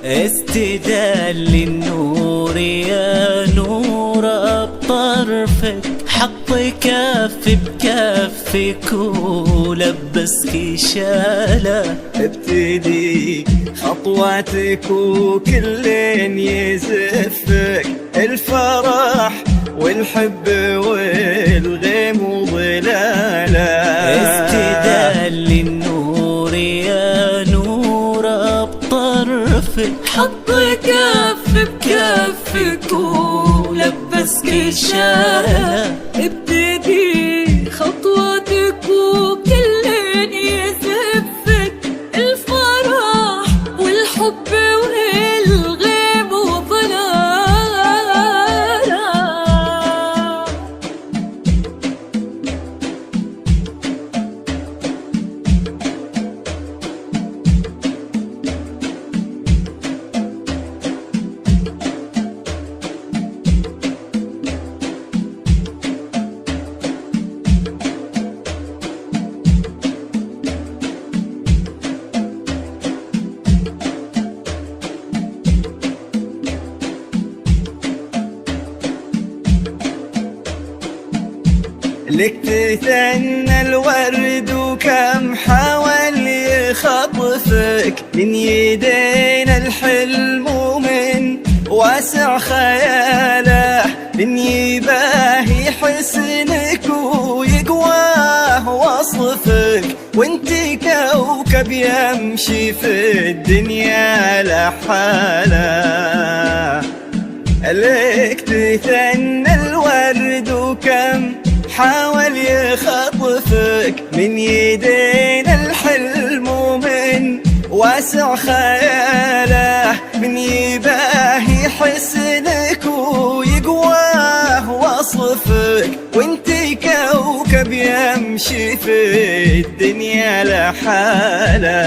استدل النور يا نور بطرفك، حط كف بكفك ولبسك شاله. ابتدي خطواتك وكل يزفك، الفرح والحب والغيم وظلاله. استدل النور يا نور بطرفك، حط كف بكفك ولبسك شاله. ابتدي خطواتك وكل يزفك، الفرح والحب والغيب وظلاله. لك تثنى الورد وكم حاول يخطفك، من يدينا الحلم ومن واسع خياله. من يباهي حسنك ويقواه وصفك، وانتي كوكب يمشي في الدنيا لحاله. لك تثنى الورد وكم حاول يخطفك، من يدينا الحلم ومن واسع خياله. من يباهي حسنك ويقواه وصفك، وانتي كوكب يمشي في الدنيا لحاله.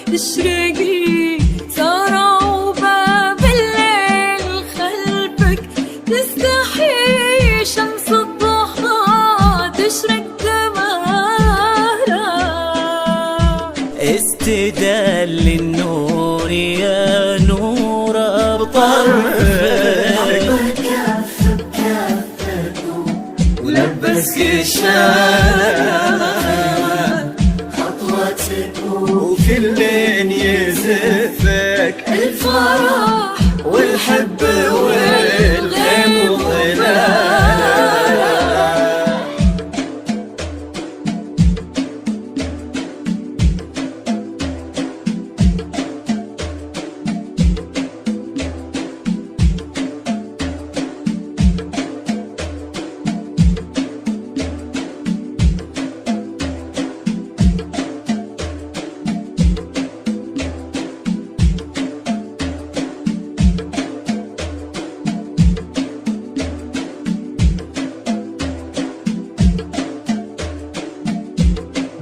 تشرقي ثرى وباب الليل خلفك، تستحي شمس الضحى تشرق جمالها. استدل النور يا نور بطرفك، كف بكفك ولبسك شاله. وكل يزفك، الفرح والحب والغيم وظلاله.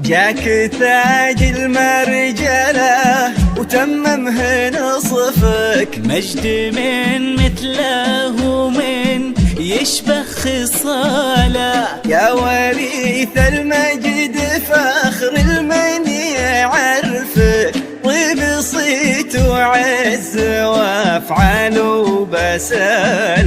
جاك تاج المرجله وتممه نصفك، مجد من مثله ومن يشبه خصاله. يا وريث المجد فخر المن يعرفك، طيب صيت وعز وافعال وبساله.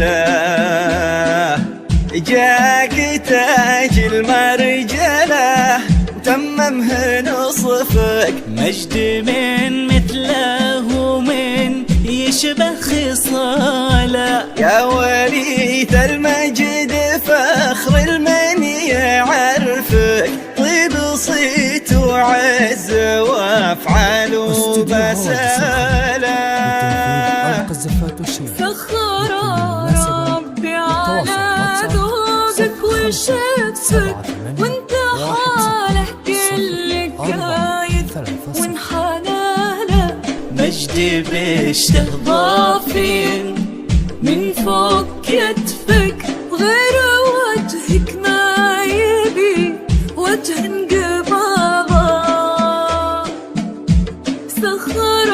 جاك تاج المرجله وتممه نصفك، مجد من مثله ومن يشبه خصاله. يا وريث المجد فخر المن يعرفك، طيب صيت وعز وافعال وبساله. سخر ربي على دور وشفك وانت حاله كل قايد وانحناله مجدي بيشتهضافين من فوق كتفك غير وجهك ما يبي وجه انقباضه سخر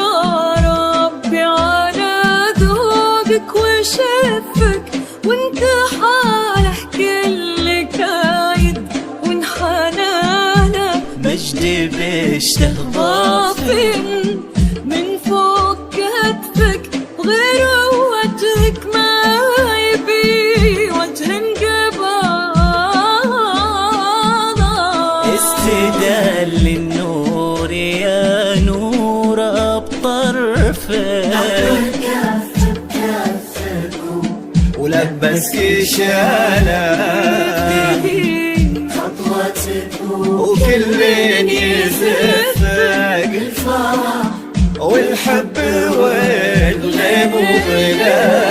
ربي على ذوقك وشفك وانت حاله كل كايد وانحناله مجدي بيشتهضافين من فوق كتفك غير وجهك ما يبي وجه انقباضه استدل للنور يا نور بطرفك ولبسك شاله وكل يزفك والحب والغيب وغلاك